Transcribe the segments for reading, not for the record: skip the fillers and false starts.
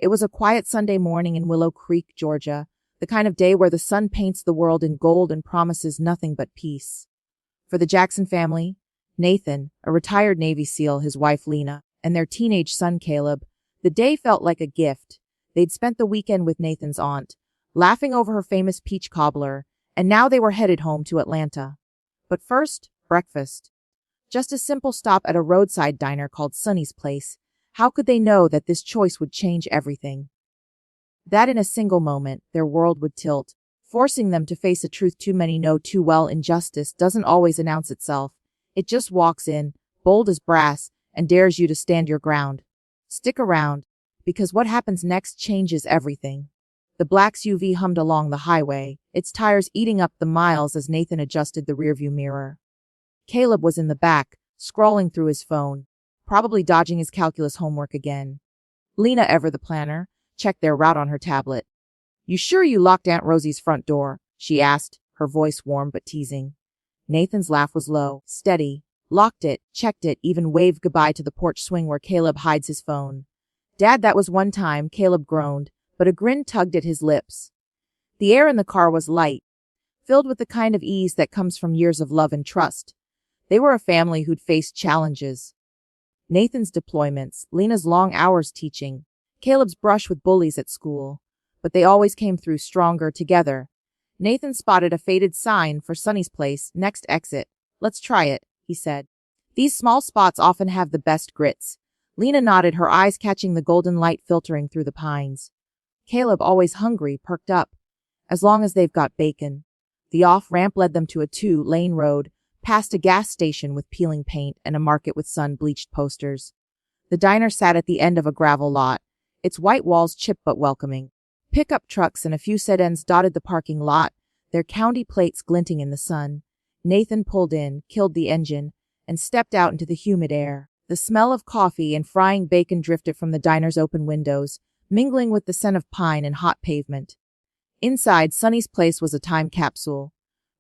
It was a quiet Sunday morning in Willow Creek, Georgia, the kind of day where the sun paints the world in gold and promises nothing but peace. For the Jackson family, Nathan, a retired Navy SEAL, his wife Lena, and their teenage son Caleb, the day felt like a gift. They'd spent the weekend with Nathan's aunt, laughing over her famous peach cobbler, and now they were headed home to Atlanta. But first, breakfast. Just a simple stop at a roadside diner called Sonny's Place. How could they know that this choice would change everything? That in a single moment, their world would tilt, forcing them to face a truth too many know too well. Injustice doesn't always announce itself. It just walks in, bold as brass, and dares you to stand your ground. Stick around, because what happens next changes everything. The black SUV hummed along the highway, its tires eating up the miles as Nathan adjusted the rearview mirror. Caleb was in the back, scrolling through his phone, probably dodging his calculus homework again. Lena, ever the planner, checked their route on her tablet. "You sure you locked Aunt Rosie's front door?" she asked, her voice warm but teasing. Nathan's laugh was low, steady. Locked it, checked it, even waved goodbye to the porch swing where Caleb hides his phone. "Dad, that was one time," Caleb groaned, but a grin tugged at his lips. The air in the car was light, filled with the kind of ease that comes from years of love and trust. They were a family who'd faced challenges. Nathan's deployments, Lena's long hours teaching, Caleb's brush with bullies at school. But they always came through stronger together. Nathan spotted a faded sign for Sonny's Place, next exit. "Let's try it," he said. "These small spots often have the best grits." Lena nodded, her eyes catching the golden light filtering through the pines. Caleb, always hungry, perked up. "As long as they've got bacon." The off-ramp led them to a 2-lane road, past a gas station with peeling paint and a market with sun-bleached posters. The diner sat at the end of a gravel lot, its white walls chipped but welcoming. Pickup trucks and a few sedans dotted the parking lot, their county plates glinting in the sun. Nathan pulled in, killed the engine, and stepped out into the humid air. The smell of coffee and frying bacon drifted from the diner's open windows, mingling with the scent of pine and hot pavement. Inside, Sonny's Place was a time capsule.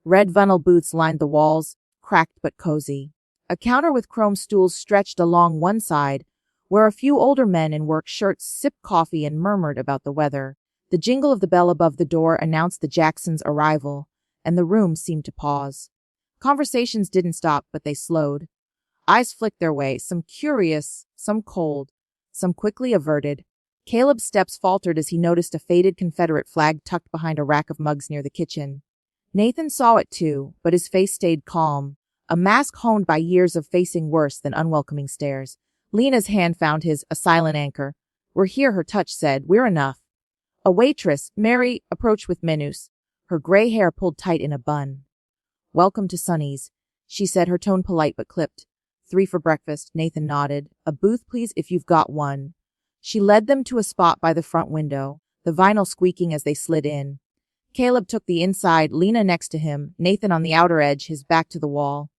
Red vinyl booths lined the walls, cracked but cozy. A counter with chrome stools stretched along one side, where a few older men in work shirts sipped coffee and murmured about the weather. The jingle of the bell above the door announced the Jacksons' arrival, and the room seemed to pause. Conversations didn't stop, but they slowed. Eyes flicked their way, some curious, some cold, some quickly averted. Caleb's steps faltered as he noticed a faded Confederate flag tucked behind a rack of mugs near the kitchen. Nathan saw it too, but his face stayed calm, a mask honed by years of facing worse than unwelcoming stares. Lena's hand found his, a silent anchor. "We're here," her touch said. "We're enough." A waitress, Mary, approached with menus, her gray hair pulled tight in a bun. "Welcome to Sonny's," she said, her tone polite but clipped. "3 for breakfast," Nathan nodded. "A booth, please, if you've got one." She led them to a spot by the front window, the vinyl squeaking as they slid in. Caleb took the inside, Lena next to him, Nathan on the outer edge, his back to the wall.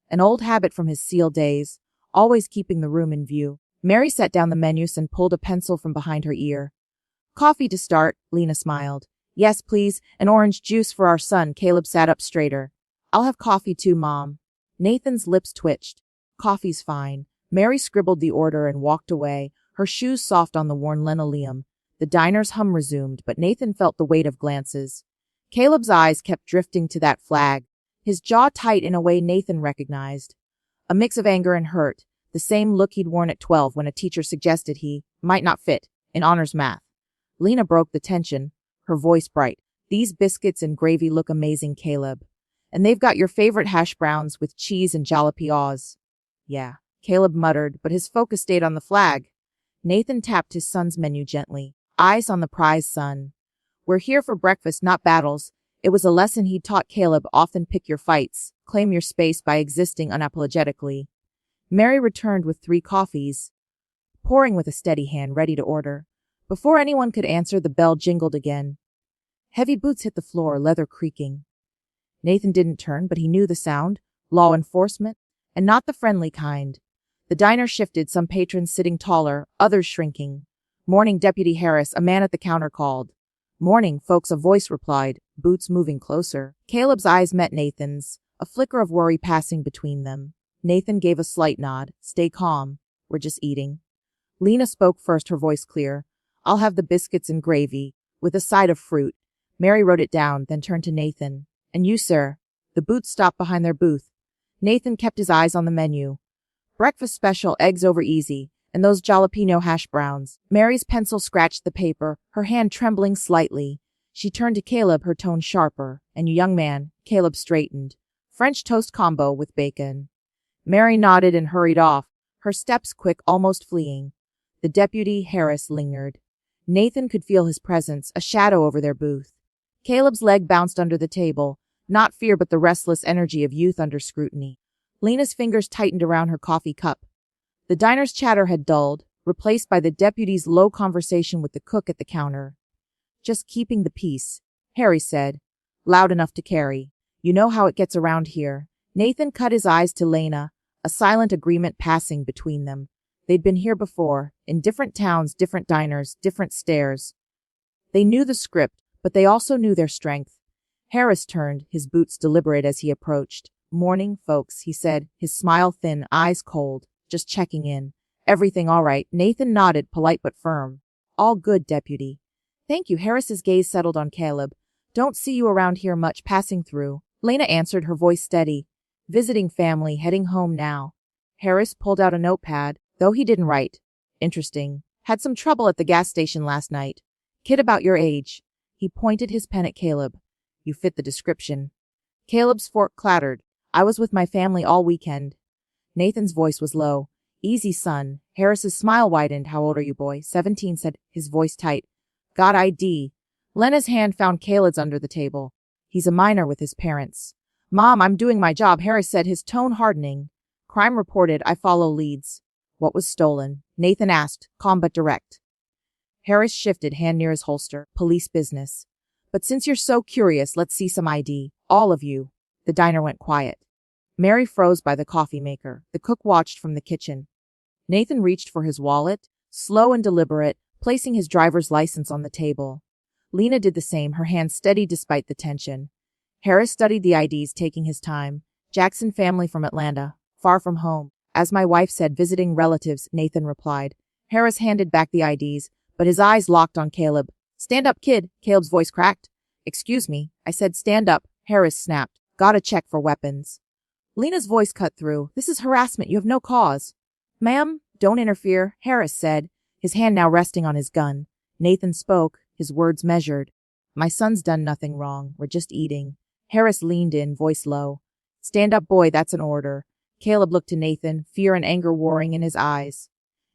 An old habit from his SEAL days, always keeping the room in view. Mary set down the menus and pulled a pencil from behind her ear. "Coffee to start," Lena smiled. "Yes, please, and orange juice for our son." Caleb sat up straighter. "I'll have coffee too, Mom." Nathan's lips twitched. "Coffee's fine." Mary scribbled the order and walked away, her shoes soft on the worn linoleum. The diner's hum resumed, but Nathan felt the weight of glances. Caleb's eyes kept drifting to that flag, his jaw tight in a way Nathan recognized. A mix of anger and hurt, the same look he'd worn at 12 when a teacher suggested he might not fit in honors math. Lena broke the tension, her voice bright. "These biscuits and gravy look amazing, Caleb. And they've got your favorite hash browns with cheese and jalapenos." "Yeah," Caleb muttered, but his focus stayed on the flag. Nathan tapped his son's menu gently, eyes on the prize son. "We're here for breakfast, not battles." It was a lesson he'd taught Caleb: often pick your fights, claim your space by existing unapologetically. Mary returned with 3 coffees, pouring with a steady hand, ready to order. Before anyone could answer, the bell jingled again. Heavy boots hit the floor, leather creaking. Nathan didn't turn, but he knew the sound. Law enforcement, and not the friendly kind. The diner shifted, some patrons sitting taller, others shrinking. "Morning, Deputy Harris," a man at the counter called. "Morning, folks," a voice replied, boots moving closer. Caleb's eyes met Nathan's, a flicker of worry passing between them. Nathan gave a slight nod. "Stay calm. We're just eating." Lena spoke first, her voice clear. I'll have the biscuits and gravy, with a side of fruit. Mary wrote it down, then turned to Nathan. And you, sir? The Boots stopped behind their booth. Nathan kept his eyes on the menu. Breakfast special, eggs over easy, and those jalapeno hash browns. Mary's pencil scratched the paper, her hand trembling slightly. She turned to Caleb, her tone sharper. And you, young man. Caleb straightened. French toast combo with bacon. Mary nodded and hurried off, her steps quick, almost fleeing. The deputy, Harris, lingered. Nathan could feel his presence, a shadow over their booth. Caleb's leg bounced under the table, not fear but the restless energy of youth under scrutiny. Lena's fingers tightened around her coffee cup. The diner's chatter had dulled, replaced by the deputy's low conversation with the cook at the counter. Just keeping the peace, Harry said, loud enough to carry. You know how it gets around here. Nathan cut his eyes to Lena, a silent agreement passing between them. They'd been here before, in different towns, different diners, different stares. They knew the script, but they also knew their strength. Harris turned, his boots deliberate as he approached. Morning, folks, he said, his smile thin, eyes cold. Just checking in. Everything all right? Nathan nodded, polite but firm. All good, deputy. Thank you. Harris's gaze settled on Caleb. Don't see you around here much, passing through. Lena answered, her voice steady. Visiting family, heading home now. Harris pulled out a notepad, though he didn't write. Interesting. Had some trouble at the gas station last night. Kid about your age. He pointed his pen at Caleb. You fit the description. Caleb's fork clattered. I was with my family all weekend. Nathan's voice was low. Easy, son. Harris's smile widened. How old are you, boy? 17, said, his voice tight. Got ID. Lena's hand found Caleb's under the table. He's a minor with his parents. Mom, I'm doing my job, Harris said, his tone hardening. Crime reported. I follow leads. What was stolen? Nathan asked, calm but direct. Harris shifted, hand near his holster. Police business. But since you're so curious, let's see some ID. All of you. The diner went quiet. Mary froze by the coffee maker. The cook watched from the kitchen. Nathan reached for his wallet, slow and deliberate, placing his driver's license on the table. Lena did the same, her hand steady despite the tension. Harris studied the IDs, taking his time. Jackson family from Atlanta, far from home. As my wife said, visiting relatives, Nathan replied. Harris handed back the IDs, but his eyes locked on Caleb. Stand up, kid, Caleb's voice cracked. Excuse me, I said stand up, Harris snapped. Gotta check for weapons. Lena's voice cut through. This is harassment, you have no cause. Ma'am, don't interfere, Harris said, his hand now resting on his gun. Nathan spoke, his words measured. My son's done nothing wrong, we're just eating. Harris leaned in, voice low. Stand up, boy, that's an order. Caleb looked to Nathan, fear and anger warring in his eyes.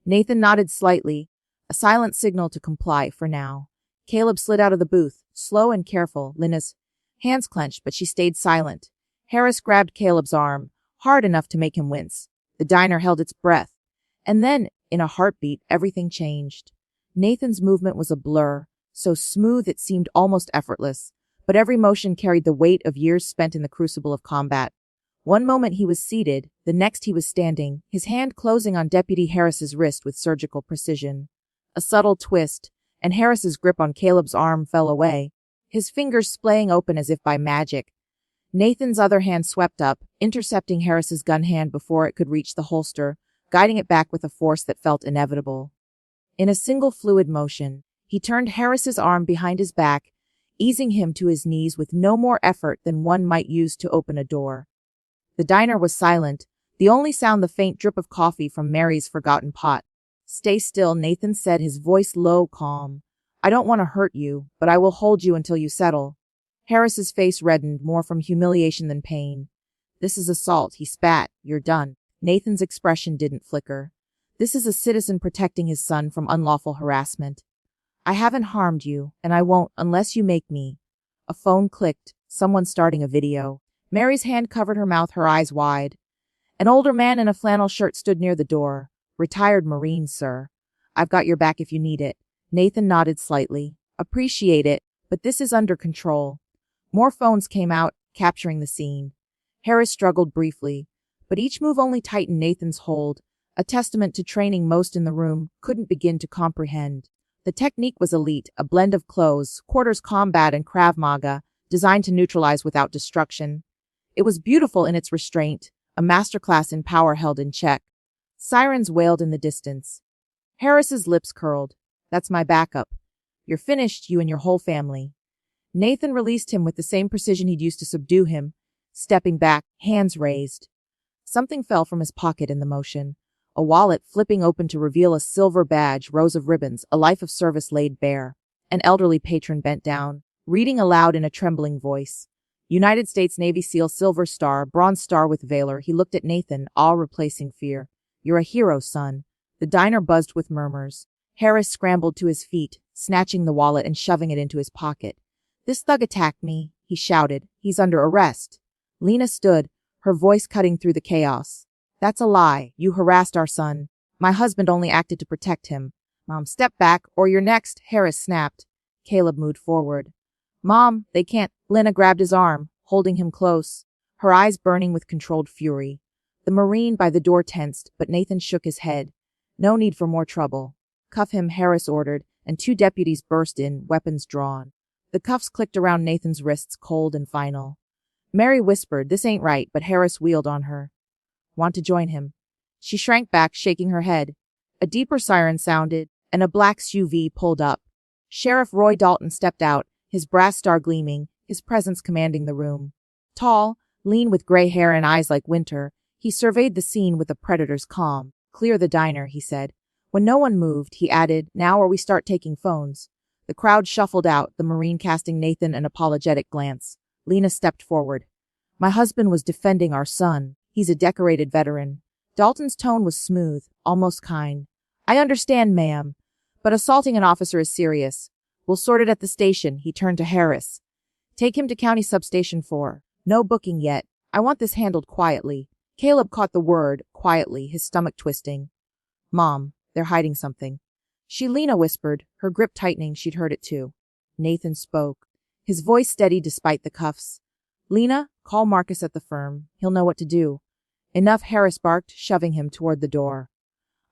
Nathan nodded slightly, a silent signal to comply for now. Caleb slid out of the booth, slow and careful. Lena's hands clenched, but she stayed silent. Harris grabbed Caleb's arm, hard enough to make him wince. The diner held its breath. And then, in a heartbeat, everything changed. Nathan's movement was a blur, so smooth it seemed almost effortless, but every motion carried the weight of years spent in the crucible of combat. One moment he was seated, the next he was standing, his hand closing on Deputy Harris's wrist with surgical precision. A subtle twist, and Harris's grip on Caleb's arm fell away, his fingers splaying open as if by magic. Nathan's other hand swept up, intercepting Harris's gun hand before it could reach the holster, guiding it back with a force that felt inevitable. In a single fluid motion, he turned Harris's arm behind his back, easing him to his knees with no more effort than one might use to open a door. The diner was silent, the only sound the faint drip of coffee from Mary's forgotten pot. Stay still, Nathan said, his voice low, calm. I don't want to hurt you, but I will hold you until you settle. Harris's face reddened, more from humiliation than pain. This is assault, he spat. You're done. Nathan's expression didn't flicker. This is a citizen protecting his son from unlawful harassment. I haven't harmed you, and I won't unless you make me. A phone clicked, someone starting a video. Mary's hand covered her mouth, her eyes wide. An older man in a flannel shirt stood near the door. Retired Marine, sir. I've got your back if you need it. Nathan nodded slightly. Appreciate it, but this is under control. More phones came out, capturing the scene. Harris struggled briefly, but each move only tightened Nathan's hold, a testament to training most in the room couldn't begin to comprehend. The technique was elite, a blend of close, quarters combat and Krav Maga, designed to neutralize without destruction. It was beautiful in its restraint, a masterclass in power held in check. Sirens wailed in the distance. Harris's lips curled. That's my backup. You're finished, you and your whole family. Nathan released him with the same precision he'd used to subdue him, stepping back, hands raised. Something fell from his pocket in the motion. A wallet flipping open to reveal a silver badge, rows of ribbons, a life of service laid bare. An elderly patron bent down, reading aloud in a trembling voice. United States Navy SEAL Silver Star, Bronze Star with Valor. He looked at Nathan, awe replacing fear. You're a hero, son. The diner buzzed with murmurs. Harris scrambled to his feet, snatching the wallet and shoving it into his pocket. This thug attacked me, he shouted. He's under arrest. Lena stood, her voice cutting through the chaos. That's a lie. You harassed our son. My husband only acted to protect him. Mom, step back, or you're next, Harris snapped. Caleb moved forward. Mom, they can't. Lena grabbed his arm, holding him close, her eyes burning with controlled fury. The Marine by the door tensed, but Nathan shook his head. No need for more trouble. Cuff him, Harris ordered, and 2 deputies burst in, weapons drawn. The cuffs clicked around Nathan's wrists, cold and final. Mary whispered, this ain't right, but Harris wheeled on her. Want to join him? She shrank back, shaking her head. A deeper siren sounded, and a black SUV pulled up. Sheriff Roy Dalton stepped out, his brass star gleaming, his presence commanding the room. Tall, lean with gray hair and eyes like winter, he surveyed the scene with a predator's calm. Clear the diner, he said. When no one moved, he added, now or we start taking phones. The crowd shuffled out, the Marine casting Nathan an apologetic glance. Lena stepped forward. My husband was defending our son. He's a decorated veteran. Dalton's tone was smooth, almost kind. I understand, ma'am, but assaulting an officer is serious. We'll sort it at the station, he turned to Harris. Take him to County Substation 4. No booking yet. I want this handled quietly. Caleb caught the word, quietly, his stomach twisting. Mom, they're hiding something. Lena whispered, her grip tightening. She'd heard it too. Nathan spoke, his voice steady despite the cuffs. Lena, call Marcus at the firm. He'll know what to do. Enough, Harris barked, shoving him toward the door.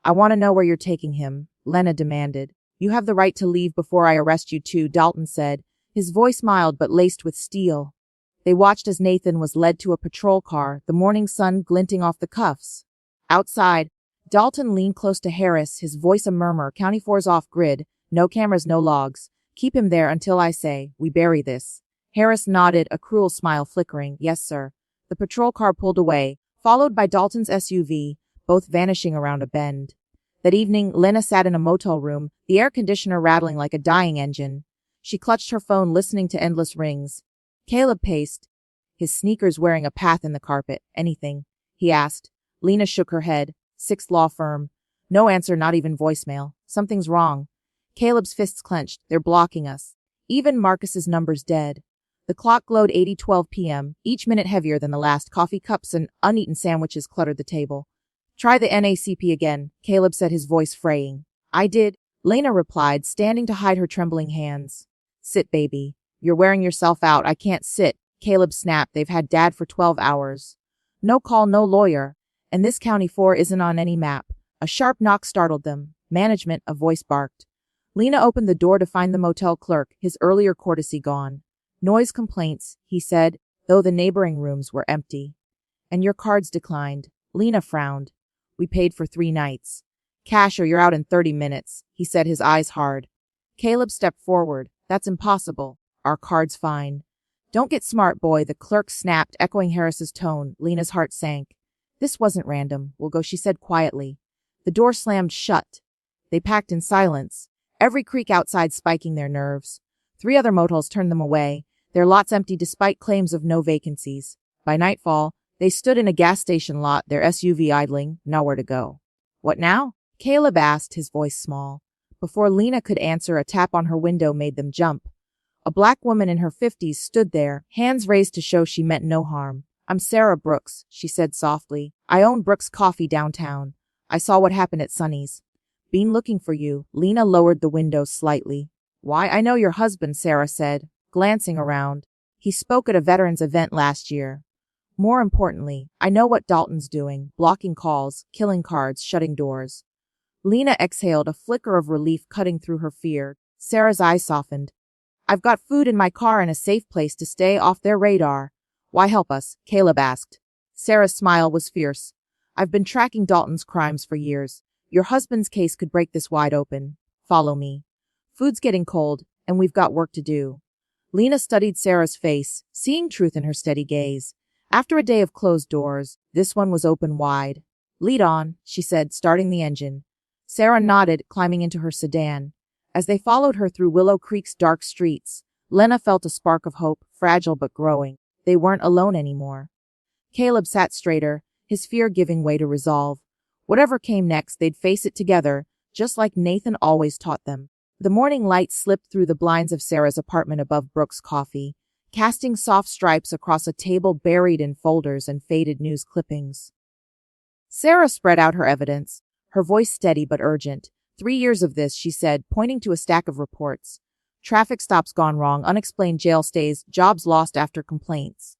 I want to know where you're taking him, Lena demanded. You have the right to leave before I arrest you too, Dalton said, his voice mild but laced with steel. They watched as Nathan was led to a patrol car, the morning sun glinting off the cuffs. Outside, Dalton leaned close to Harris, his voice a murmur. County 4's off grid. No cameras, no logs. Keep him there until I say, we bury this. Harris nodded, a cruel smile flickering. Yes, sir. The patrol car pulled away, followed by Dalton's SUV, both vanishing around a bend. That evening, Lena sat in a motel room, the air conditioner rattling like a dying engine. She clutched her phone, listening to endless rings. Caleb paced, his sneakers wearing a path in the carpet. Anything? He asked. Lena shook her head. 6th law firm. No answer, not even voicemail. Something's wrong. Caleb's fists clenched. They're blocking us. Even Marcus's number's dead. The clock glowed 8:12 p.m., each minute heavier than the last. Coffee cups and uneaten sandwiches cluttered the table. Try the NACP again, Caleb said, his voice fraying. I did, Lena replied, standing to hide her trembling hands. Sit, baby. You're wearing yourself out. I can't sit, Caleb snapped. They've had Dad for 12 hours. No call, no lawyer. And this County 4 isn't on any map. A sharp knock startled them. Management, a voice barked. Lena opened the door to find the motel clerk, his earlier courtesy gone. Noise complaints, he said, though the neighboring rooms were empty. And your cards declined. Lena frowned. We paid for 3 nights. Cash or you're out in 30 minutes, he said, his eyes hard. Caleb stepped forward. That's impossible. Our card's fine. Don't get smart, boy, the clerk snapped, echoing Harris's tone. Lena's heart sank. This wasn't random. We'll go, she said quietly. The door slammed shut. They packed in silence, every creak outside spiking their nerves. 3 other motels turned them away, their lots empty despite claims of no vacancies. By nightfall, they stood in a gas station lot, their SUV idling, nowhere to go. What now? Caleb asked, his voice small. Before Lena could answer, a tap on her window made them jump. A black woman in her 50s stood there, hands raised to show she meant no harm. I'm Sarah Brooks, she said softly. I own Brooks Coffee downtown. I saw what happened at Sonny's. Been looking for you. Lena lowered the window slightly. Why, I know your husband, Sarah said, glancing around. He spoke at a veterans event last year. More importantly, I know what Dalton's doing, blocking calls, killing cards, shutting doors. Lena exhaled, a flicker of relief cutting through her fear. Sarah's eyes softened. I've got food in my car and a safe place to stay off their radar. Why help us? Caleb asked. Sarah's smile was fierce. I've been tracking Dalton's crimes for years. Your husband's case could break this wide open. Follow me. Food's getting cold, and we've got work to do. Lena studied Sarah's face, seeing truth in her steady gaze. After a day of closed doors, this one was open wide. Lead on, she said, starting the engine. Sarah nodded, climbing into her sedan. As they followed her through Willow Creek's dark streets, Lena felt a spark of hope, fragile but growing. They weren't alone anymore. Caleb sat straighter, his fear giving way to resolve. Whatever came next, they'd face it together, just like Nathan always taught them. The morning light slipped through the blinds of Sarah's apartment above Brooks' coffee, casting soft stripes across a table buried in folders and faded news clippings. Sarah spread out her evidence, her voice steady but urgent. 3 years of this, she said, pointing to a stack of reports. Traffic stops gone wrong, unexplained jail stays, jobs lost after complaints.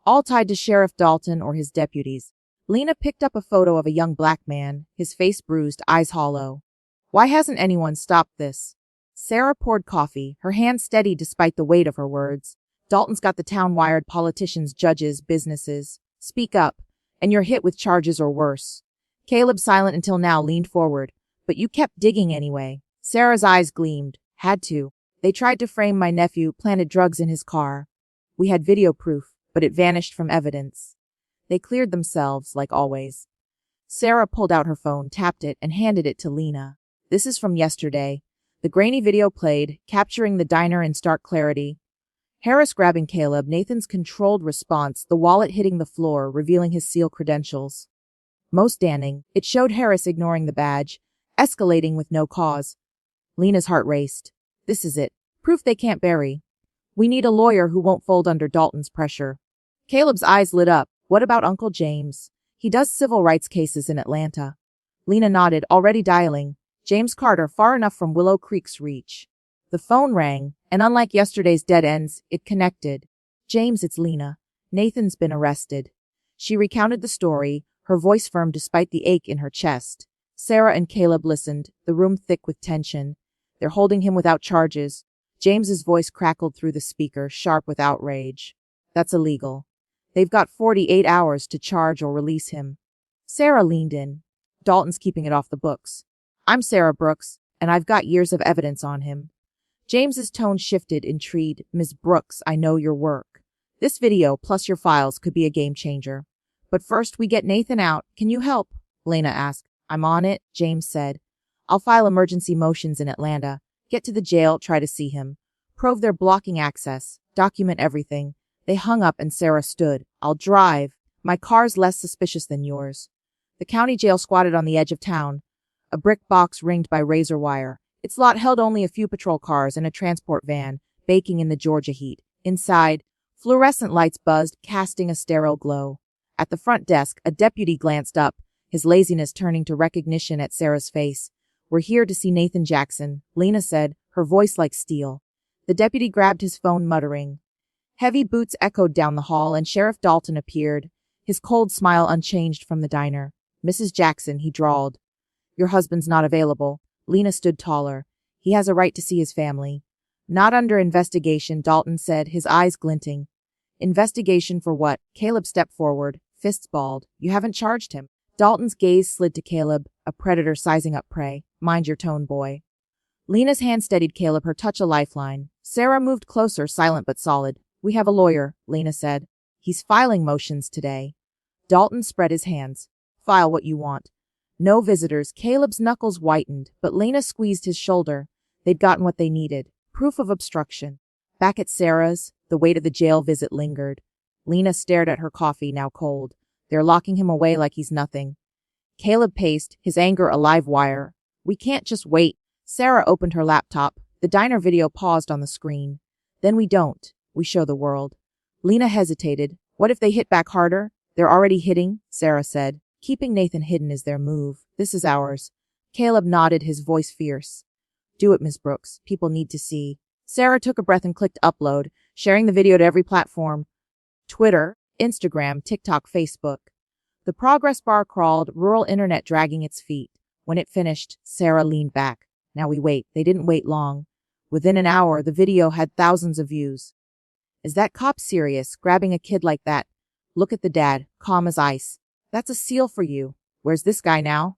All tied to Sheriff Dalton or his deputies. Lena picked up a photo of a young black man, his face bruised, eyes hollow. Why hasn't anyone stopped this? Sarah poured coffee, her hand steady despite the weight of her words. Dalton's got the town wired, politicians, judges, businesses. Speak up, and you're hit with charges or worse. Caleb, silent until now, leaned forward. But you kept digging anyway. Sarah's eyes gleamed. Had to. They tried to frame my nephew, planted drugs in his car. We had video proof, but it vanished from evidence. They cleared themselves, like always. Sarah pulled out her phone, tapped it, and handed it to Lena. This is from yesterday. The grainy video played, capturing the diner in stark clarity. Harris grabbing Caleb, Nathan's controlled response, the wallet hitting the floor, revealing his SEAL credentials. Most damning, it showed Harris ignoring the badge, escalating with no cause. Lena's heart raced. This is it. Proof they can't bury. We need a lawyer who won't fold under Dalton's pressure. Caleb's eyes lit up. What about Uncle James? He does civil rights cases in Atlanta. Lena nodded, already dialing. James Carter, far enough from Willow Creek's reach. The phone rang, and unlike yesterday's dead ends, it connected. James, it's Lena. Nathan's been arrested. She recounted the story, her voice firm despite the ache in her chest. Sarah and Caleb listened, the room thick with tension. They're holding him without charges. James's voice crackled through the speaker, sharp with outrage. That's illegal. They've got 48 hours to charge or release him. Sarah leaned in. Dalton's keeping it off the books. I'm Sarah Brooks, and I've got years of evidence on him. James's tone shifted, intrigued. Ms. Brooks, I know your work. This video, plus your files, could be a game changer. But first we get Nathan out. Can you help? Lena asked. I'm on it, James said. I'll file emergency motions in Atlanta. Get to the jail, try to see him. Prove they're blocking access. Document everything. They hung up and Sarah stood. I'll drive. My car's less suspicious than yours. The county jail squatted on the edge of town. A brick box ringed by razor wire. Its lot held only a few patrol cars and a transport van, baking in the Georgia heat. Inside, fluorescent lights buzzed, casting a sterile glow. At the front desk, a deputy glanced up, his laziness turning to recognition at Sarah's face. We're here to see Nathan Jackson, Lena said, her voice like steel. The deputy grabbed his phone, muttering. Heavy boots echoed down the hall and Sheriff Dalton appeared, his cold smile unchanged from the diner. Mrs. Jackson, he drawled. Your husband's not available. Lena stood taller. He has a right to see his family. Not under investigation, Dalton said, his eyes glinting. Investigation for what? Caleb stepped forward, fists balled. You haven't charged him. Dalton's gaze slid to Caleb, a predator sizing up prey. Mind your tone, boy. Lena's hand steadied Caleb, her touch a lifeline. Sarah moved closer, silent but solid. We have a lawyer, Lena said. He's filing motions today. Dalton spread his hands. File what you want. No visitors. Caleb's knuckles whitened, but Lena squeezed his shoulder. They'd gotten what they needed. Proof of obstruction. Back at Sarah's, the weight of the jail visit lingered. Lena stared at her coffee, now cold. They're locking him away like he's nothing. Caleb paced, his anger a live wire. We can't just wait. Sarah opened her laptop. The diner video paused on the screen. Then we don't. We show the world. Lena hesitated. What if they hit back harder? They're already hitting, Sarah said. Keeping Nathan hidden is their move. This is ours. Caleb nodded, his voice fierce. Do it, Ms. Brooks. People need to see. Sarah took a breath and clicked upload, sharing the video to every platform. Twitter, Instagram, TikTok, Facebook. The progress bar crawled, rural internet dragging its feet. When it finished, Sarah leaned back. Now we wait. They didn't wait long. Within an hour, the video had thousands of views. Is that cop serious, grabbing a kid like that? Look at the dad, calm as ice. That's a SEAL for you. Where's this guy now?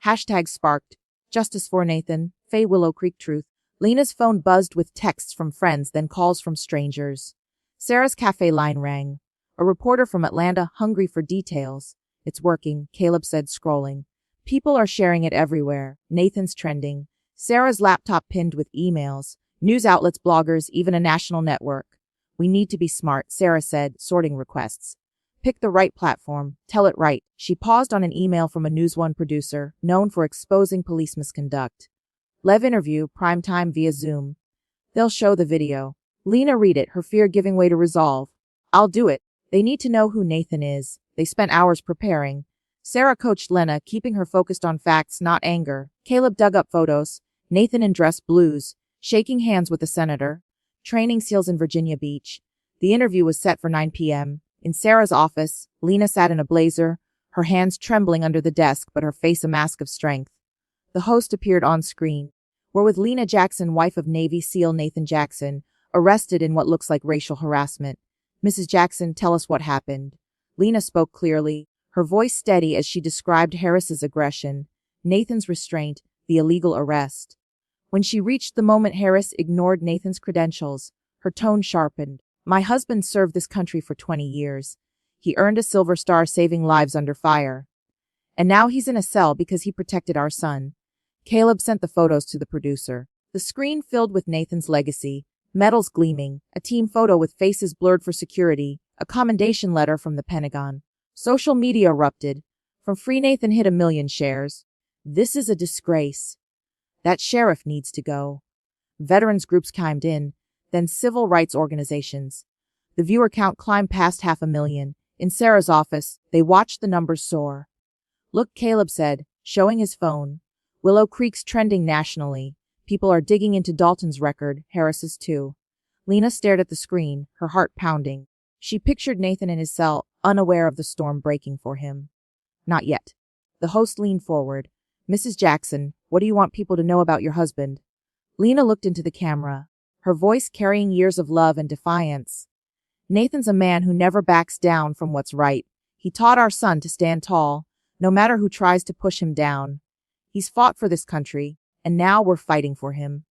Hashtag sparked. Justice for Nathan. Willow Creek Truth. Lena's phone buzzed with texts from friends, then calls from strangers. Sarah's cafe line rang. A reporter from Atlanta, hungry for details. It's working, Caleb said, scrolling. People are sharing it everywhere. Nathan's trending. Sarah's laptop pinned with emails. News outlets, bloggers, even a national network. We need to be smart, Sarah said, sorting requests. Pick the right platform. Tell it right. She paused on an email from a News One producer, known for exposing police misconduct. Lev interview, prime time via Zoom. They'll show the video. Lena read it, her fear giving way to resolve. I'll do it. They need to know who Nathan is. They spent hours preparing. Sarah coached Lena, keeping her focused on facts, not anger. Caleb dug up photos. Nathan in dress blues, shaking hands with the senator. Training SEALs in Virginia Beach. The interview was set for 9 p.m. In Sarah's office, Lena sat in a blazer, her hands trembling under the desk but her face a mask of strength. The host appeared on screen. We're with Lena Jackson, wife of Navy SEAL Nathan Jackson, arrested in what looks like racial harassment. Mrs. Jackson, tell us what happened. Lena spoke clearly, her voice steady as she described Harris's aggression, Nathan's restraint, the illegal arrest. When she reached the moment Harris ignored Nathan's credentials, her tone sharpened. My husband served this country for 20 years. He earned a Silver Star saving lives under fire. And now he's in a cell because he protected our son. Caleb sent the photos to the producer. The screen filled with Nathan's legacy, medals gleaming, a team photo with faces blurred for security, a commendation letter from the Pentagon. Social media erupted. From Free Nathan hit 1 million shares. This is a disgrace. That sheriff needs to go. Veterans groups chimed in, then civil rights organizations. The viewer count climbed past 500,000. In Sarah's office, they watched the numbers soar. Look, Caleb said, showing his phone. Willow Creek's trending nationally. People are digging into Dalton's record, Harris's too. Lena stared at the screen, her heart pounding. She pictured Nathan in his cell, unaware of the storm breaking for him. Not yet. The host leaned forward. Mrs. Jackson, what do you want people to know about your husband? Lena looked into the camera, her voice carrying years of love and defiance. Nathan's a man who never backs down from what's right. He taught our son to stand tall, no matter who tries to push him down. He's fought for this country, and now we're fighting for him.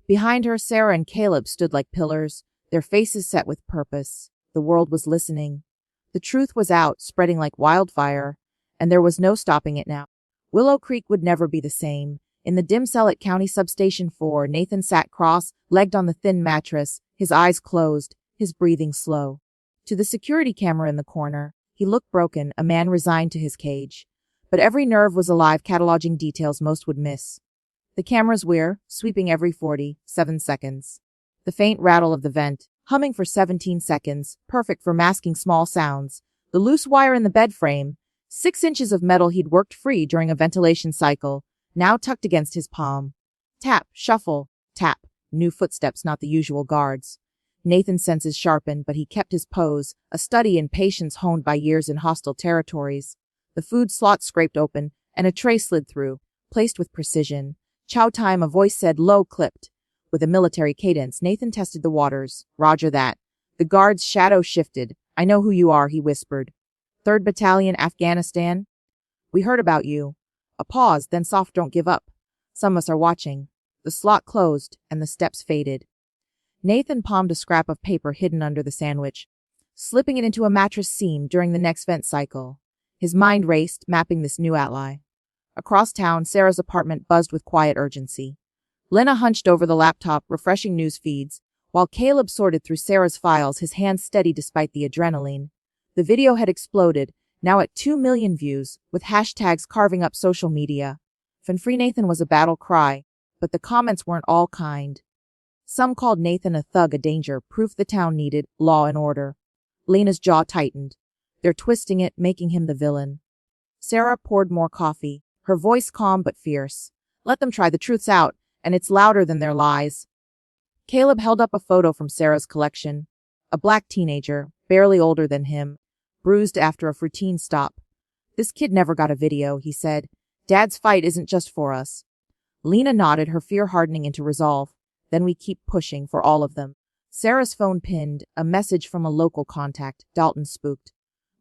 Behind her, Sarah and Caleb stood like pillars, their faces set with purpose. The world was listening. The truth was out, spreading like wildfire, and there was no stopping it now. Willow Creek would never be the same. In the dim cell at County Substation 4, Nathan sat cross-legged on the thin mattress, his eyes closed, his breathing slow. To the security camera in the corner, he looked broken, a man resigned to his cage. But every nerve was alive, cataloging details most would miss. The camera's whir, sweeping every 47 seconds. The faint rattle of the vent, humming for 17 seconds, perfect for masking small sounds. The loose wire in the bed frame, 6 inches of metal he'd worked free during a ventilation cycle, now tucked against his palm. Tap, shuffle, tap, new footsteps, not the usual guards. Nathan's senses sharpened, but he kept his pose, a study in patience honed by years in hostile territories. The food slot scraped open, and a tray slid through, placed with precision. Chow time, a voice said, low-clipped. With a military cadence, Nathan tested the waters. Roger that. The guard's shadow shifted. I know who you are, he whispered. 3rd Battalion, Afghanistan? We heard about you. A pause, then soft, don't give up. Some of us are watching. The slot closed, and the steps faded. Nathan palmed a scrap of paper hidden under the sandwich, slipping it into a mattress seam during the next vent cycle. His mind raced, mapping this new ally. Across town, Sarah's apartment buzzed with quiet urgency. Lena hunched over the laptop, refreshing news feeds, while Caleb sorted through Sarah's files, his hands steady despite the adrenaline. The video had exploded, now at 2 million views, with hashtags carving up social media. Free Nathan was a battle cry, but the comments weren't all kind. Some called Nathan a thug, a danger, proof the town needed law and order. Lena's jaw tightened. They're twisting it, making him the villain. Sarah poured more coffee, her voice calm but fierce. Let them try, the truth's out, and it's louder than their lies. Caleb held up a photo from Sarah's collection. A black teenager, barely older than him, bruised after a routine stop. This kid never got a video, he said. Dad's fight isn't just for us. Lena nodded, her fear hardening into resolve. Then we keep pushing for all of them. Sarah's phone pinned, a message from a local contact. Dalton spooked.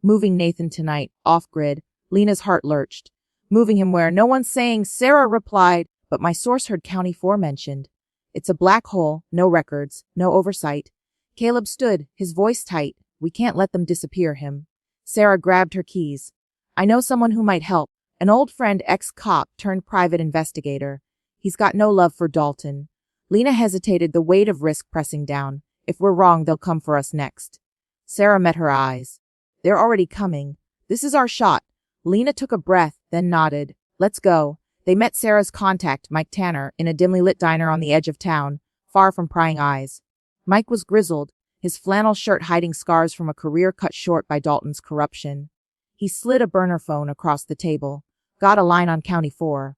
Moving Nathan tonight, off-grid. Lena's heart lurched. Moving him where? No one's saying. Sarah replied, but my source heard County 4 mentioned. It's a black hole, no records, no oversight. Caleb stood, his voice tight. We can't let them disappear him. Sarah grabbed her keys. I know someone who might help. An old friend, ex-cop turned private investigator. He's got no love for Dalton. Lena hesitated, the weight of risk pressing down. If we're wrong, they'll come for us next. Sarah met her eyes. They're already coming. This is our shot. Lena took a breath, then nodded. Let's go. They met Sarah's contact, Mike Tanner, in a dimly lit diner on the edge of town, far from prying eyes. Mike was grizzled, his flannel shirt hiding scars from a career cut short by Dalton's corruption. He slid a burner phone across the table. Got a line on County 4.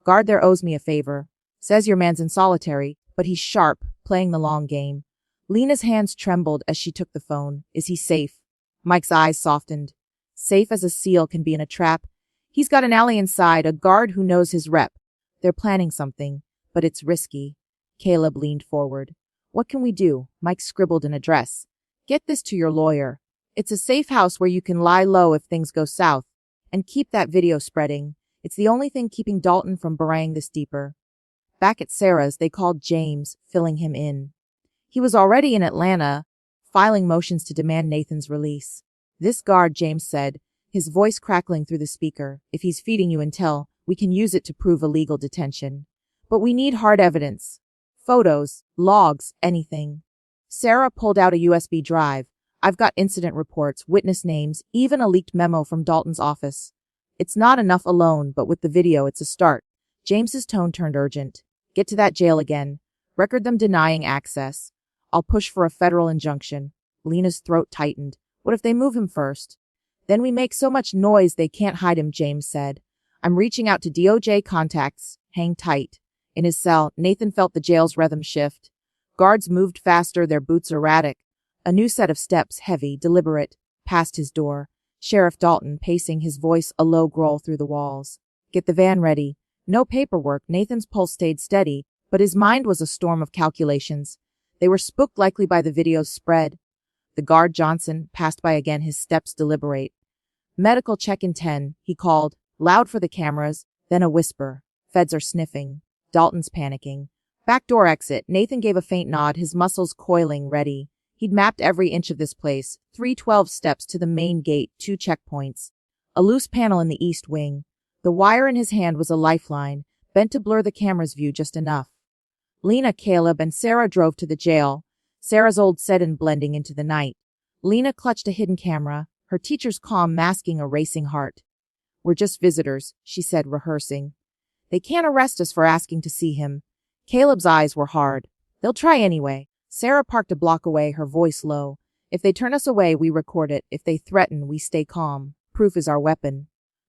Guard there owes me a favor. Says your man's in solitary, but he's sharp, playing the long game. Lena's hands trembled as she took the phone. Is he safe? Mike's eyes softened. Safe as a seal can be in a trap. He's got an ally inside, a guard who knows his rep. They're planning something, but it's risky. Caleb leaned forward. What can we do? Mike scribbled an address. Get this to your lawyer. It's a safe house where you can lie low if things go south. And keep that video spreading. It's the only thing keeping Dalton from burying this deeper. Back at Sarah's, they called James, filling him in. He was already in Atlanta, filing motions to demand Nathan's release. This guard, James said, his voice crackling through the speaker, if he's feeding you intel, we can use it to prove illegal detention. But we need hard evidence. Photos, logs, anything. Sarah pulled out a USB drive. I've got incident reports, witness names, even a leaked memo from Dalton's office. It's not enough alone, but with the video, it's a start. James's tone turned urgent. Get to that jail again. Record them denying access. I'll push for a federal injunction. Lena's throat tightened. What if they move him first? Then we make so much noise they can't hide him, James said. I'm reaching out to DOJ contacts. Hang tight. In his cell, Nathan felt the jail's rhythm shift. Guards moved faster, their boots erratic. A new set of steps, heavy, deliberate, past his door. Sheriff Dalton pacing, his voice a low growl through the walls. Get the van ready. No paperwork. Nathan's pulse stayed steady, but his mind was a storm of calculations. They were spooked likely by the video's spread. The guard, Johnson, passed by again, his steps deliberate. Medical check in 10, he called, loud for the cameras, then a whisper. Feds are sniffing. Dalton's panicking. Back door exit. Nathan gave a faint nod, his muscles coiling, ready. He'd mapped every inch of this place. 312 steps to the main gate, 2 checkpoints. A loose panel in the east wing. The wire in his hand was a lifeline, bent to blur the camera's view just enough. Lena, Caleb, and Sarah drove to the jail, Sarah's old sedan blending into the night. Lena clutched a hidden camera, her teacher's calm masking a racing heart. We're just visitors, she said, rehearsing. They can't arrest us for asking to see him. Caleb's eyes were hard. They'll try anyway. Sarah parked a block away, her voice low. If they turn us away, we record it. If they threaten, we stay calm. Proof is our weapon.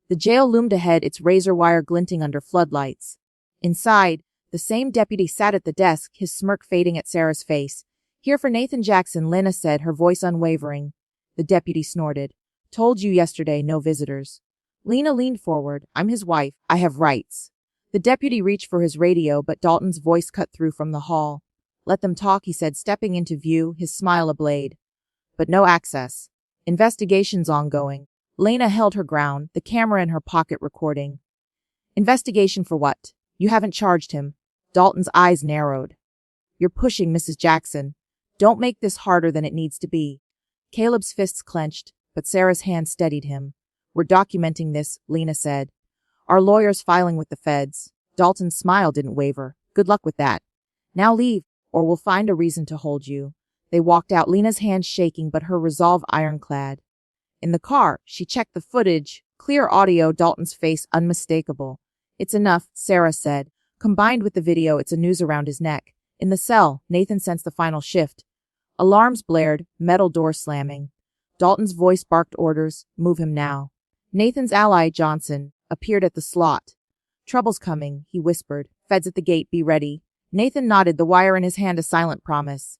The jail loomed ahead, its razor wire glinting under floodlights. Inside, the same deputy sat at the desk, his smirk fading at Sarah's face. Here for Nathan Jackson, Lena said, her voice unwavering. The deputy snorted. Told you yesterday, no visitors. Lena leaned forward. I'm his wife. I have rights. The deputy reached for his radio, but Dalton's voice cut through from the hall. Let them talk, he said, stepping into view, his smile ablade. But no access. Investigation's ongoing. Lena held her ground, the camera in her pocket recording. Investigation for what? You haven't charged him. Dalton's eyes narrowed. You're pushing, Mrs. Jackson. Don't make this harder than it needs to be. Caleb's fists clenched, but Sarah's hand steadied him. We're documenting this, Lena said. Our lawyer's filing with the feds. Dalton's smile didn't waver. Good luck with that. Now leave, or we'll find a reason to hold you. They walked out, Lena's hands shaking, but her resolve ironclad. In the car, she checked the footage. Clear audio, Dalton's face unmistakable. It's enough, Sarah said. Combined with the video, it's a noose around his neck. In the cell, Nathan sensed the final shift. Alarms blared, metal doors slamming. Dalton's voice barked orders, move him now. Nathan's ally, Johnson, appeared at the slot. Trouble's coming, he whispered. Feds at the gate, be ready. Nathan nodded, the wire in his hand a silent promise.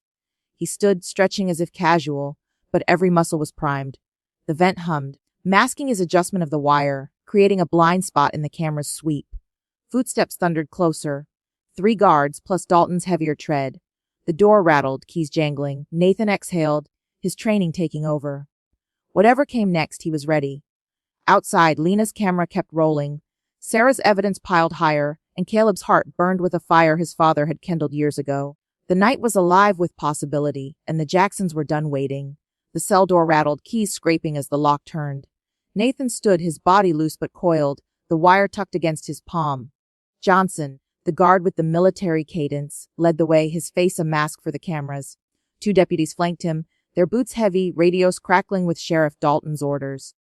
He stood, stretching as if casual, but every muscle was primed. The vent hummed, masking his adjustment of the wire, creating a blind spot in the camera's sweep. Footsteps thundered closer. 3 guards, plus Dalton's heavier tread. The door rattled, keys jangling. Nathan exhaled, his training taking over. Whatever came next, he was ready. Outside, Lena's camera kept rolling. Sarah's evidence piled higher, and Caleb's heart burned with a fire his father had kindled years ago. The night was alive with possibility, and the Jacksons were done waiting. The cell door rattled, keys scraping as the lock turned. Nathan stood, his body loose but coiled, the wire tucked against his palm. Johnson, the guard with the military cadence, led the way, his face a mask for the cameras. 2 deputies flanked him, their boots heavy, radios crackling with Sheriff Dalton's orders.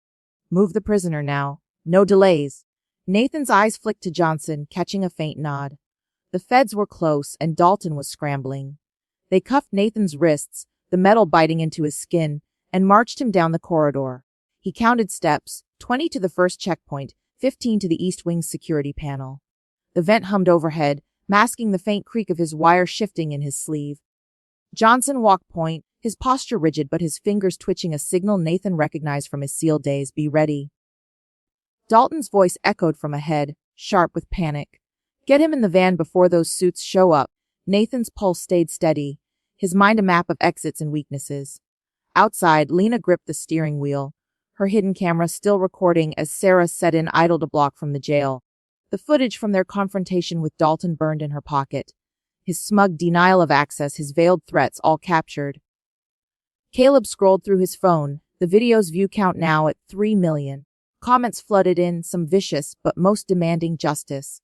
Move the prisoner now. No delays. Nathan's eyes flicked to Johnson, catching a faint nod. The feds were close, and Dalton was scrambling. They cuffed Nathan's wrists, the metal biting into his skin, and marched him down the corridor. He counted steps, 20 to the first checkpoint, 15 to the East Wing's security panel. The vent hummed overhead, masking the faint creak of his wire shifting in his sleeve. Johnson walked point, his posture rigid but his fingers twitching, a signal Nathan recognized from his SEAL days. Be ready. Dalton's voice echoed from ahead, sharp with panic. Get him in the van before those suits show up. Nathan's pulse stayed steady, his mind a map of exits and weaknesses. Outside, Lena gripped the steering wheel, her hidden camera still recording as Sarah set in idled a block from the jail. The footage from their confrontation with Dalton burned in her pocket. His smug denial of access, his veiled threats, all captured. Caleb scrolled through his phone, the video's view count now at 3 million. Comments flooded in, some vicious, but most demanding justice.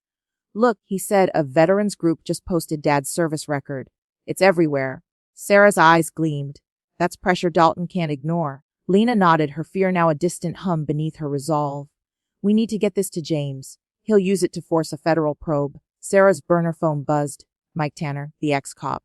Look, he said, a veterans group just posted Dad's service record. It's everywhere. Sarah's eyes gleamed. That's pressure Dalton can't ignore. Lena nodded, her fear now a distant hum beneath her resolve. We need to get this to James. He'll use it to force a federal probe. Sarah's burner phone buzzed. Mike Tanner, the ex-cop.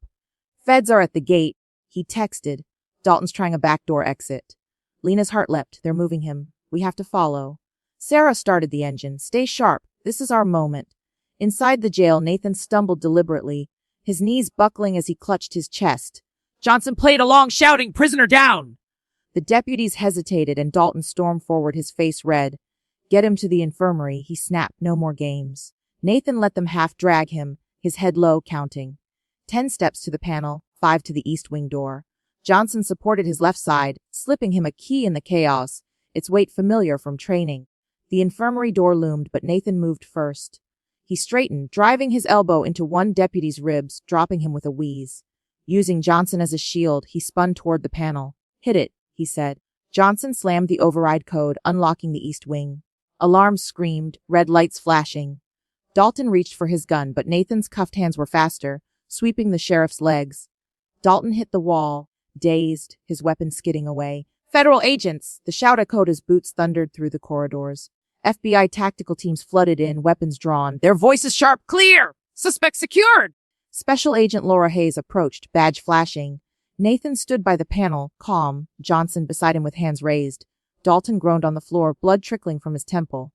Feds are at the gate. He texted. Dalton's trying a backdoor exit. Lena's heart leapt. They're moving him. We have to follow. Sarah started the engine. Stay sharp. This is our moment. Inside the jail, Nathan stumbled deliberately, his knees buckling as he clutched his chest. Johnson played along, shouting, "Prisoner down!" The deputies hesitated, and Dalton stormed forward, his face red. Get him to the infirmary, he snapped. No more games. Nathan let them half drag him, his head low, counting. 10 steps to the panel, 5 to the East Wing door. Johnson supported his left side, slipping him a key in the chaos, its weight familiar from training. The infirmary door loomed, but Nathan moved first. He straightened, driving his elbow into one deputy's ribs, dropping him with a wheeze. Using Johnson as a shield, he spun toward the panel. Hit it, he said. Johnson slammed the override code, unlocking the East Wing. Alarms screamed, red lights flashing. Dalton reached for his gun, but Nathan's cuffed hands were faster, sweeping the sheriff's legs. Dalton hit the wall, dazed, his weapon skidding away. Federal agents! The shout echoed as boots thundered through the corridors. FBI tactical teams flooded in, weapons drawn. Their voices sharp, clear! Suspect secured! Special Agent Laura Hayes approached, badge flashing. Nathan stood by the panel, calm, Johnson beside him with hands raised. Dalton groaned on the floor, blood trickling from his temple.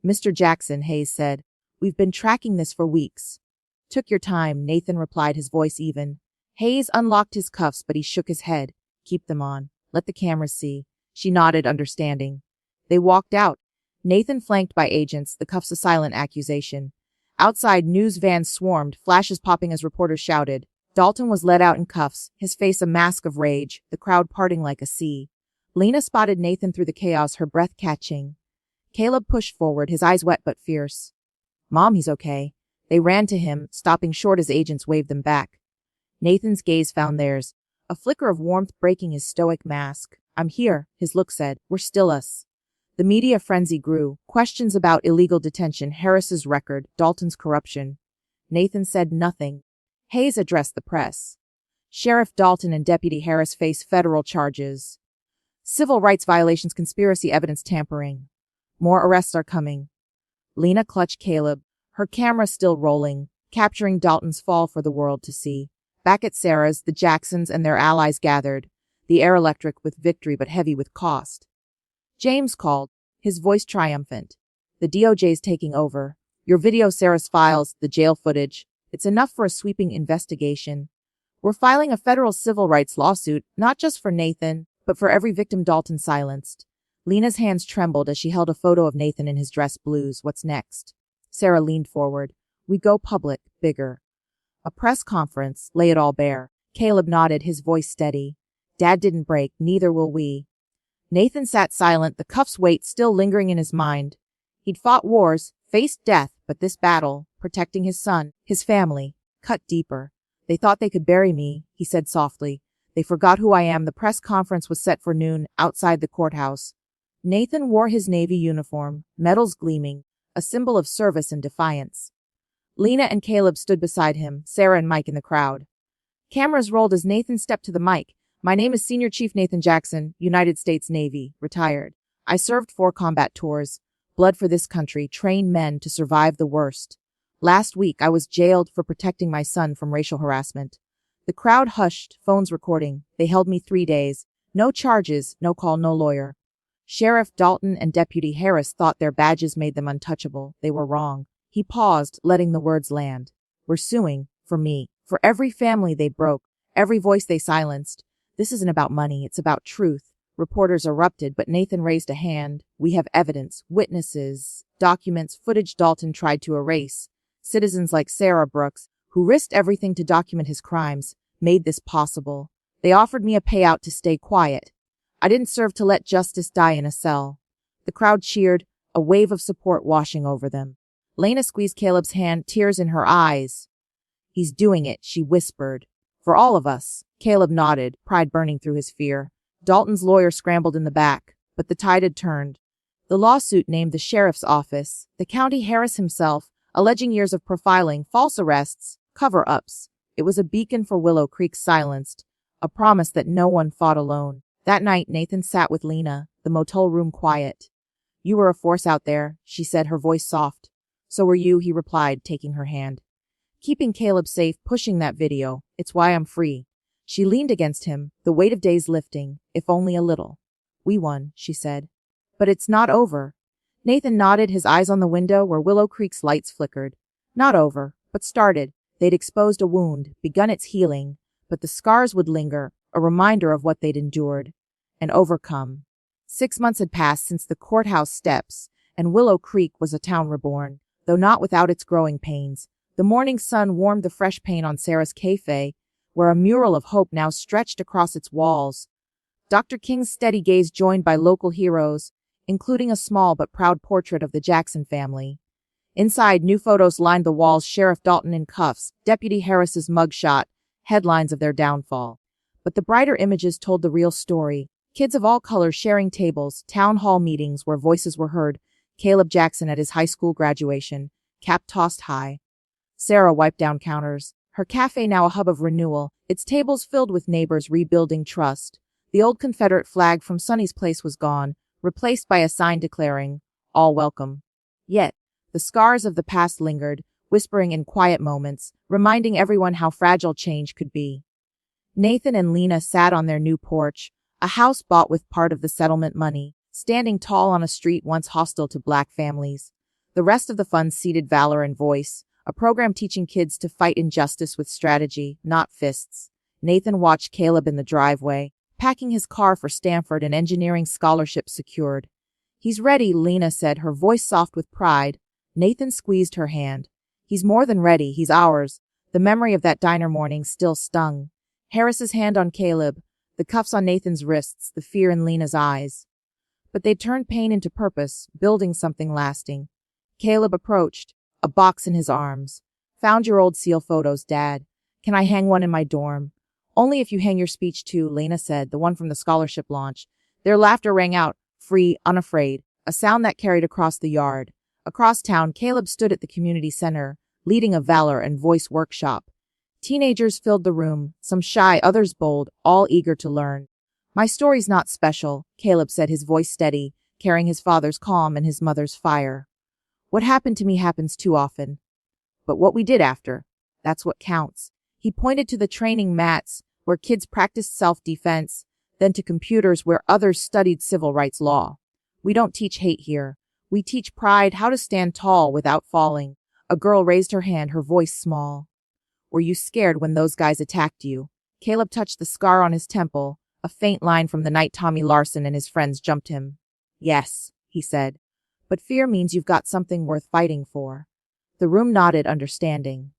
Mr. Jackson, Hayes said. We've been tracking this for weeks. Took your time, Nathan replied, his voice even. Hayes unlocked his cuffs, but he shook his head. Keep them on. Let the cameras see. She nodded, understanding. They walked out. Nathan flanked by agents, the cuffs a silent accusation. Outside, news vans swarmed, flashes popping as reporters shouted. Dalton was led out in cuffs, his face a mask of rage, the crowd parting like a sea. Lena spotted Nathan through the chaos, her breath catching. Caleb pushed forward, his eyes wet but fierce. Mom, he's okay. They ran to him, stopping short as agents waved them back. Nathan's gaze found theirs, a flicker of warmth breaking his stoic mask. I'm here, his look said. We're still us. The media frenzy grew. Questions about illegal detention, Harris's record, Dalton's corruption. Nathan said nothing. Hayes addressed the press. Sheriff Dalton and Deputy Harris face federal charges. Civil rights violations, conspiracy, evidence tampering. More arrests are coming. Lena clutched Caleb, her camera still rolling, capturing Dalton's fall for the world to see. Back at Sarah's, the Jacksons and their allies gathered, the air electric with victory but heavy with cost. James called, his voice triumphant. The DOJ's taking over. Your video, Sarah's files, the jail footage. It's enough for a sweeping investigation. We're filing a federal civil rights lawsuit, not just for Nathan, but for every victim Dalton silenced. Lena's hands trembled as she held a photo of Nathan in his dress blues. What's next? Sarah leaned forward. We go public, bigger. A press conference, lay it all bare. Caleb nodded, his voice steady. Dad didn't break, neither will we. Nathan sat silent, the cuff's weight still lingering in his mind. He'd fought wars, faced death, but this battle, protecting his son, his family. Cut deeper. They thought they could bury me, he said softly. They forgot who I am. The press conference was set for noon, outside the courthouse. Nathan wore his Navy uniform, medals gleaming, a symbol of service and defiance. Lena and Caleb stood beside him, Sarah and Mike in the crowd. Cameras rolled as Nathan stepped to the mic. My name is Senior Chief Nathan Jackson, United States Navy, retired. I served 4 combat tours. Blood for this country, trained men to survive the worst. Last week, I was jailed for protecting my son from racial harassment. The crowd hushed, phones recording. They held me 3 days. No charges, no call, no lawyer. Sheriff Dalton and Deputy Harris thought their badges made them untouchable. They were wrong. He paused, letting the words land. We're suing, for me, for every family they broke, every voice they silenced. This isn't about money, it's about truth. Reporters erupted, but Nathan raised a hand. We have evidence, witnesses, documents, footage Dalton tried to erase. Citizens like Sarah Brooks, who risked everything to document his crimes, made this possible. They offered me a payout to stay quiet. I didn't serve to let justice die in a cell. The crowd cheered, a wave of support washing over them. Lena squeezed Caleb's hand, tears in her eyes. He's doing it, she whispered. For all of us. Caleb nodded, pride burning through his fear. Dalton's lawyer scrambled in the back, but the tide had turned. The lawsuit named the sheriff's office, the county Harris himself, alleging years of profiling, false arrests, cover-ups. It was a beacon for Willow Creek silenced, a promise that no one fought alone. That night, Nathan sat with Lena, the motel room quiet. You were a force out there, she said, her voice soft. So were you, he replied, taking her hand. Keeping Caleb safe, pushing that video. It's why I'm free. She leaned against him, the weight of days lifting, if only a little. We won, she said. But it's not over. Nathan nodded, his eyes on the window where Willow Creek's lights flickered. Not over, but started. They'd exposed a wound, begun its healing, but the scars would linger, a reminder of what they'd endured and overcome. 6 months had passed since the courthouse steps, and Willow Creek was a town reborn, though not without its growing pains. The morning sun warmed the fresh paint on Sarah's cafe, where a mural of hope now stretched across its walls. Dr. King's steady gaze joined by local heroes, including a small but proud portrait of the Jackson family. Inside, new photos lined the walls, Sheriff Dalton in cuffs, Deputy Harris's mugshot, headlines of their downfall. But the brighter images told the real story. Kids of all colors sharing tables, town hall meetings where voices were heard, Caleb Jackson at his high school graduation, cap tossed high. Sarah wiped down counters, her cafe now a hub of renewal, its tables filled with neighbors rebuilding trust. The old Confederate flag from Sonny's place was gone, replaced by a sign declaring, all welcome. Yet, the scars of the past lingered, whispering in quiet moments, reminding everyone how fragile change could be. Nathan and Lena sat on their new porch, a house bought with part of the settlement money, standing tall on a street once hostile to black families. The rest of the funds seeded valor and voice, a program teaching kids to fight injustice with strategy, not fists. Nathan watched Caleb in the driveway, packing his car for Stanford and engineering scholarship secured. He's ready, Lena said, her voice soft with pride. Nathan squeezed her hand. He's more than ready, he's ours. The memory of that diner morning still stung. Harris's hand on Caleb, the cuffs on Nathan's wrists, the fear in Lena's eyes. But they'd turned pain into purpose, building something lasting. Caleb approached, a box in his arms. Found your old SEAL photos, Dad. Can I hang one in my dorm? Only if you hang your speech too, Lena said, the one from the scholarship launch. Their laughter rang out, free, unafraid, a sound that carried across the yard. Across town, Caleb stood at the community center, leading a valor and voice workshop. Teenagers filled the room, some shy, others bold, all eager to learn. My story's not special, Caleb said, his voice steady, carrying his father's calm and his mother's fire. What happened to me happens too often. But what we did after, that's what counts. He pointed to the training mats, where kids practiced self-defense, then to computers where others studied civil rights law. We don't teach hate here. We teach pride, how to stand tall without falling. A girl raised her hand, her voice small. Were you scared when those guys attacked you? Caleb touched the scar on his temple, a faint line from the night Tommy Larson and his friends jumped him. Yes, he said. But fear means you've got something worth fighting for. The room nodded, understanding.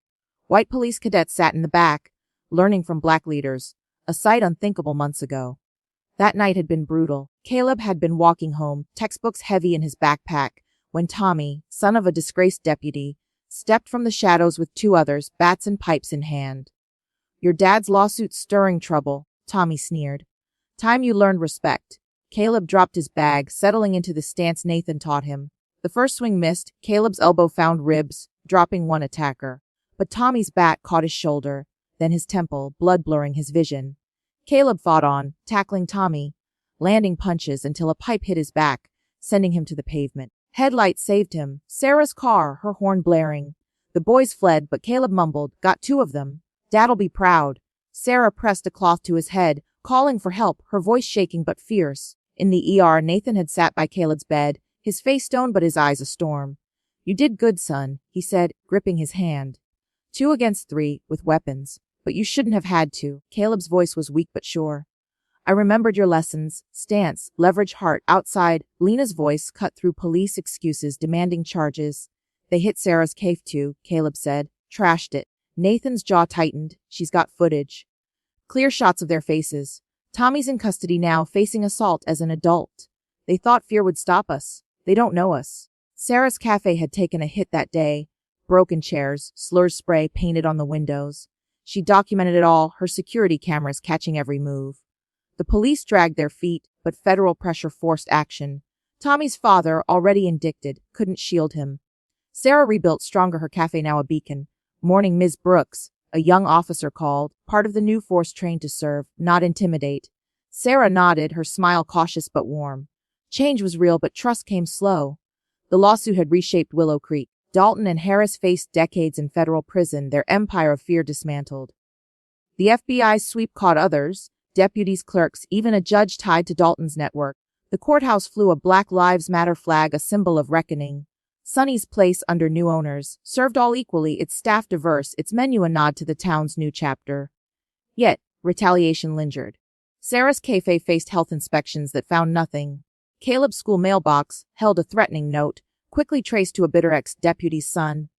White police cadets sat in the back, learning from black leaders, a sight unthinkable months ago. That night had been brutal. Caleb had been walking home, textbooks heavy in his backpack, when Tommy, son of a disgraced deputy, stepped from the shadows with two others, bats and pipes in hand. Your dad's lawsuit's stirring trouble, Tommy sneered. Time you learned respect. Caleb dropped his bag, settling into the stance Nathan taught him. The first swing missed, Caleb's elbow found ribs, dropping one attacker. But Tommy's bat caught his shoulder, then his temple, blood blurring his vision. Caleb fought on, tackling Tommy, landing punches until a pipe hit his back, sending him to the pavement. Headlights saved him. Sarah's car, her horn blaring. The boys fled, but Caleb mumbled, "Got two of them. Dad'll be proud." Sarah pressed a cloth to his head, calling for help, her voice shaking but fierce. In the ER, Nathan had sat by Caleb's bed, his face stone but his eyes a storm. "You did good, son," he said, gripping his hand. 2 against 3, with weapons. But you shouldn't have had to. Caleb's voice was weak but sure. "I remembered your lessons. Stance, leverage heart." Outside, Lena's voice cut through police excuses demanding charges. "They hit Sarah's cave too," Caleb said. "Trashed it." Nathan's jaw tightened. "She's got footage." Clear shots of their faces. Tommy's in custody now, facing assault as an adult. They thought fear would stop us. They don't know us. Sarah's cafe had taken a hit that day. Broken chairs, slurred spray painted on the windows. She documented it all, her security cameras catching every move. The police dragged their feet, but federal pressure forced action. Tommy's father, already indicted, couldn't shield him. Sarah rebuilt stronger, her cafe now a beacon. "Morning, Ms. Brooks," a young officer called, part of the new force trained to serve, not intimidate. Sarah nodded, her smile cautious but warm. Change was real, but trust came slow. The lawsuit had reshaped Willow Creek. Dalton and Harris faced decades in federal prison, their empire of fear dismantled. The FBI's sweep caught others, deputies, clerks, even a judge tied to Dalton's network. The courthouse flew a Black Lives Matter flag, a symbol of reckoning. Sonny's place, under new owners, served all equally, its staff diverse, its menu a nod to the town's new chapter. Yet, retaliation lingered. Sarah's cafe faced health inspections that found nothing. Caleb's school mailbox held a threatening note, quickly traced to a bitter ex-deputy's son.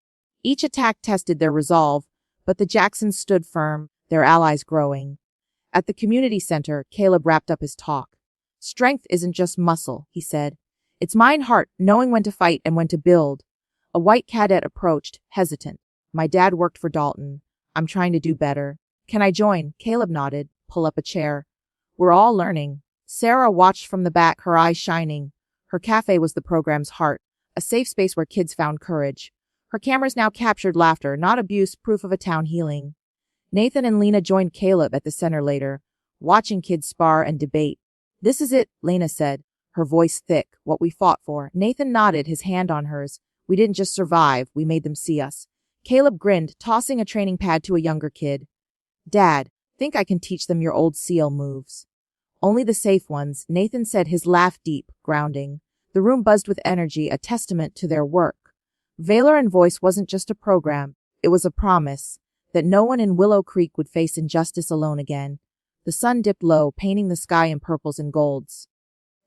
Each attack tested their resolve, but the Jacksons stood firm, their allies growing. At the community center, Caleb wrapped up his talk. "Strength isn't just muscle," he said. "It's mind, heart, knowing when to fight and when to build." A white cadet approached, hesitant. "My dad worked for Dalton. I'm trying to do better. Can I join?" Caleb nodded. "Pull up a chair." "We're all learning." Sarah watched from the back, her eyes shining. Her cafe was the program's heart, a safe space where kids found courage. Her cameras now captured laughter, not abuse, proof of a town healing. Nathan and Lena joined Caleb at the center later, watching kids spar and debate. "This is it," Lena said, her voice thick, "what we fought for." Nathan nodded, his hand on hers. "We didn't just survive, we made them see us." Caleb grinned, tossing a training pad to a younger kid. "Dad, think I can teach them your old SEAL moves." "Only the safe ones," Nathan said, his laugh deep, grounding. The room buzzed with energy, a testament to their work. Valor and Voice wasn't just a program, it was a promise that no one in Willow Creek would face injustice alone again. The sun dipped low, painting the sky in purples and golds.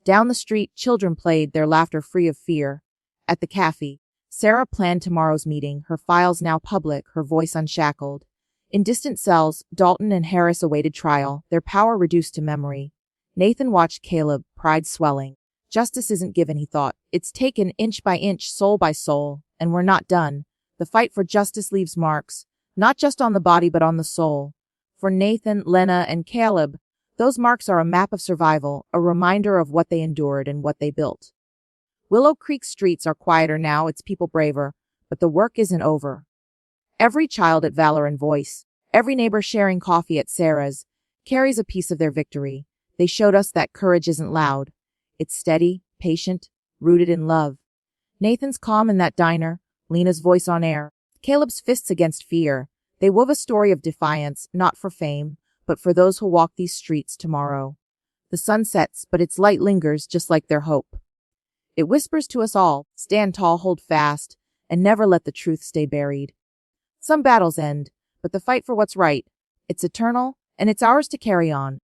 Down the street, children played, their laughter free of fear. At the cafe, Sarah planned tomorrow's meeting, her files now public, her voice unshackled. In distant cells, Dalton and Harris awaited trial, their power reduced to memory. Nathan watched Caleb, pride swelling. Justice isn't given, he thought. It's taken inch by inch, soul by soul. And we're not done. The fight for justice leaves marks, not just on the body but on the soul. For Nathan, Lena, and Caleb, those marks are a map of survival, a reminder of what they endured and what they built. Willow Creek streets are quieter now, its people braver, but the work isn't over. Every child at Valor and Voice, every neighbor sharing coffee at Sarah's, carries a piece of their victory. They showed us that courage isn't loud. It's steady, patient, rooted in love. Nathan's calm in that diner, Lena's voice on air, Caleb's fists against fear. They wove a story of defiance, not for fame, but for those who walk these streets tomorrow. The sun sets, but its light lingers just like their hope. It whispers to us all, stand tall, hold fast, and never let the truth stay buried. Some battles end, but the fight for what's right, it's eternal, and it's ours to carry on.